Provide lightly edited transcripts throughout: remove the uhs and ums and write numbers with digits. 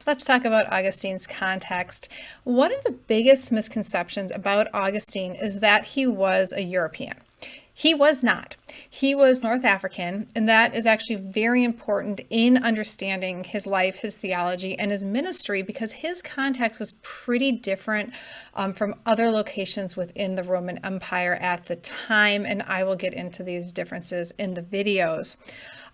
Let's talk about Augustine's context. One of the biggest misconceptions about Augustine is that he was a European. He was not. He was North African, and that is actually very important in understanding his life, his theology, and his ministry because his context was pretty different from other locations within the Roman Empire at the time, and I will get into these differences in the videos.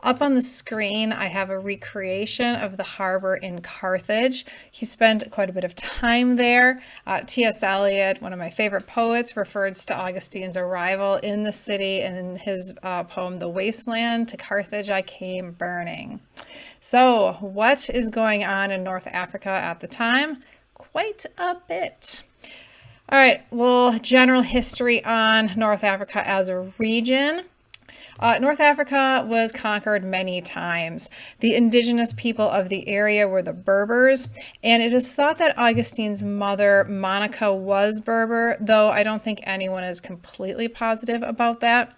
Up on the screen, I have a recreation of the harbor in Carthage. He spent quite a bit of time there. T.S. Eliot, one of my favorite poets, refers to Augustine's arrival in the city in his poem, The Wasteland. To Carthage I came burning. So, what is going on in North Africa at the time? Quite a bit. All right, well, general history on North Africa as a region. North Africa was conquered many times. The indigenous people of the area were the Berbers, and it is thought that Augustine's mother, Monica, was Berber, though I don't think anyone is completely positive about that.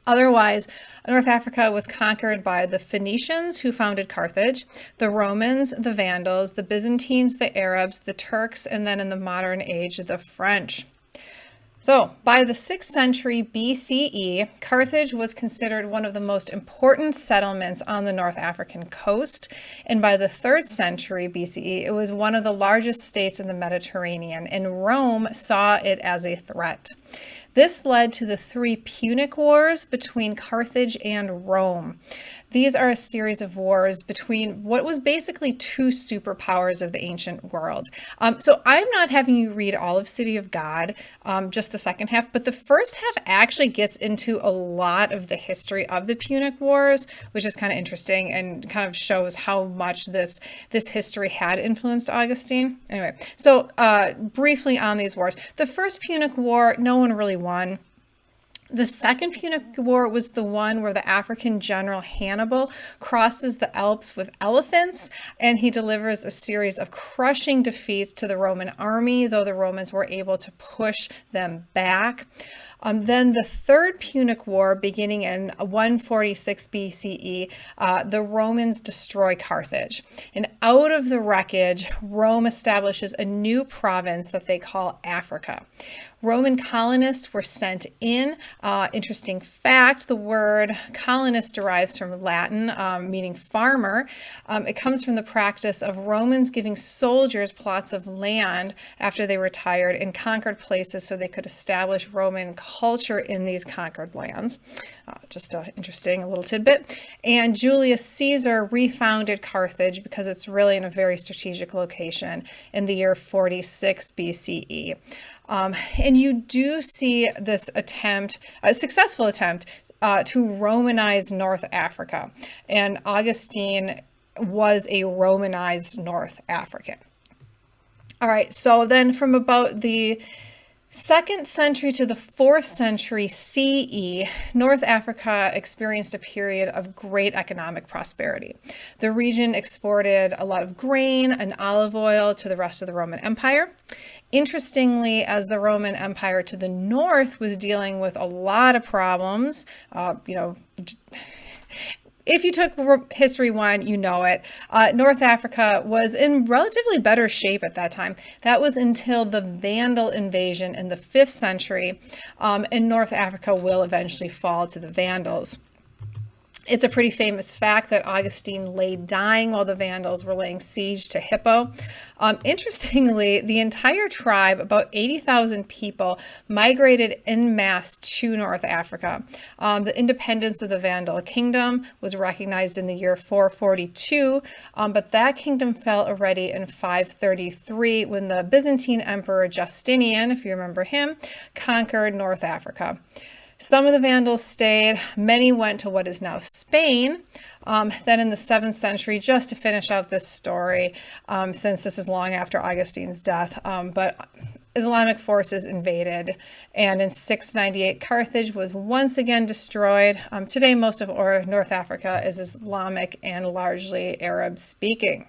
Otherwise, North Africa was conquered by the Phoenicians, who founded Carthage, the Romans, the Vandals, the Byzantines, the Arabs, the Turks, and then in the modern age, the French. So, by the 6th century BCE, Carthage was considered one of the most important settlements on the North African coast, and by the 3rd century BCE, it was one of the largest states in the Mediterranean, and Rome saw it as a threat. This led to the 3 Punic Wars between Carthage and Rome. These are a series of wars between what was basically 2 superpowers of the ancient world. So I'm not having you read all of City of God, just the second half, but the first half actually gets into a lot of the history of the Punic Wars, which is kind of interesting and kind of shows how much this history had influenced Augustine. Anyway, so briefly on these wars. The first Punic War, no one really won. The Second Punic War was the one where the African general Hannibal crosses the Alps with elephants, and he delivers a series of crushing defeats to the Roman army, though the Romans were able to push them back. Then the Third Punic War, beginning in 146 BCE, the Romans destroy Carthage. And out of the wreckage, Rome establishes a new province that they call Africa. Roman colonists were sent in. Interesting fact, the word colonist derives from Latin, meaning farmer. It comes from the practice of Romans giving soldiers plots of land after they retired in conquered places so they could establish Roman culture in these conquered lands. Just an interesting little tidbit. And Julius Caesar refounded Carthage because it's really in a very strategic location in the year 46 BCE. And you do see this attempt, a successful attempt, to Romanize North Africa. And Augustine was a Romanized North African. All right, so then from about the 2nd century to the 4th century CE, North Africa experienced a period of great economic prosperity. The region exported a lot of grain and olive oil to the rest of the Roman Empire. Interestingly, as the Roman Empire to the north was dealing with a lot of problems, if you took History 1, you know it. North Africa was in relatively better shape at that time. That was until the Vandal invasion in the 5th century, and North Africa will eventually fall to the Vandals. It's a pretty famous fact that Augustine lay dying while the Vandals were laying siege to Hippo. Interestingly, the entire tribe, about 80,000 people, migrated en masse to North Africa. The independence of the Vandal kingdom was recognized in the year 442, but that kingdom fell already in 533 when the Byzantine Emperor Justinian, if you remember him, conquered North Africa. Some of the Vandals stayed, many went to what is now Spain. Then in the 7th century, just to finish out this story, since this is long after Augustine's death, but Islamic forces invaded, and in 698 Carthage was once again destroyed. Today most of North Africa is Islamic and largely Arab speaking.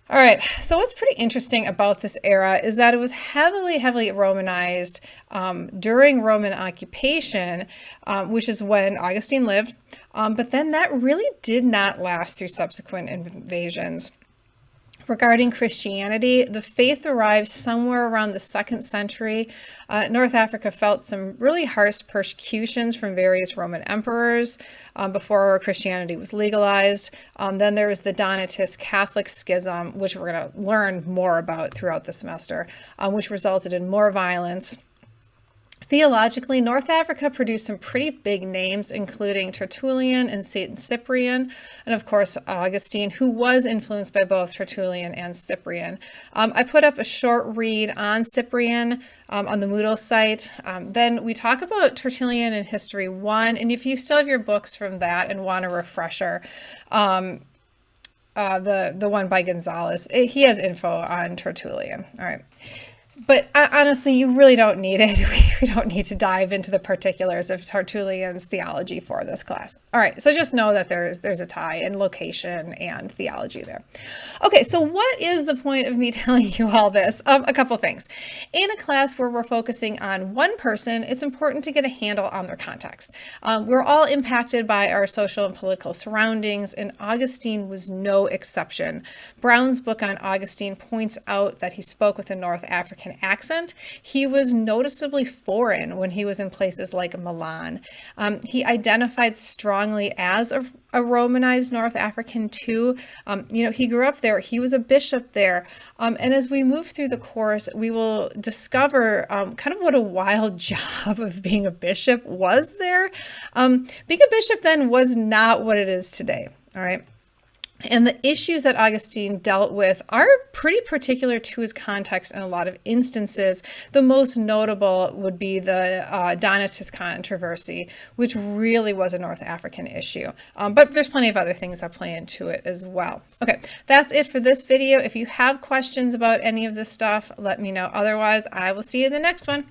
All right, so what's pretty interesting about this era is that it was heavily Romanized during Roman occupation, which is when Augustine lived, but then that really did not last through subsequent invasions. Regarding Christianity, the faith arrived somewhere around the 2nd century. North Africa felt some really harsh persecutions from various Roman emperors before Christianity was legalized. Then there was the Donatist Catholic schism, which we're going to learn more about throughout the semester, which resulted in more violence. Theologically, North Africa produced some pretty big names, including Tertullian and St. Cyprian, and of course Augustine, who was influenced by both Tertullian and Cyprian. I put up a short read on Cyprian on the Moodle site. Then we talk about Tertullian in History 1, and if you still have your books from that and want a refresher, the one by Gonzalez, he has info on Tertullian. All right. But honestly, you really don't need it. We don't need to dive into the particulars of Tertullian's theology for this class. All right, so just know that there's a tie in location and theology there. Okay, so what is the point of me telling you all this? A couple things. In a class where we're focusing on one person, it's important to get a handle on their context. We're all impacted by our social and political surroundings, and Augustine was no exception. Brown's book on Augustine points out that he spoke with a North African accent. He was noticeably foreign when he was in places like Milan. He identified strongly as a Romanized North African too. He grew up there. He was a bishop there. And as we move through the course, we will discover kind of what a wild job of being a bishop was there. Being a bishop then was not what it is today. All right. And the issues that Augustine dealt with are pretty particular to his context in a lot of instances. The most notable would be the Donatist controversy, which really was a North African issue. But there's plenty of other things that play into it as well. Okay, that's it for this video. If you have questions about any of this stuff, let me know. Otherwise, I will see you in the next one.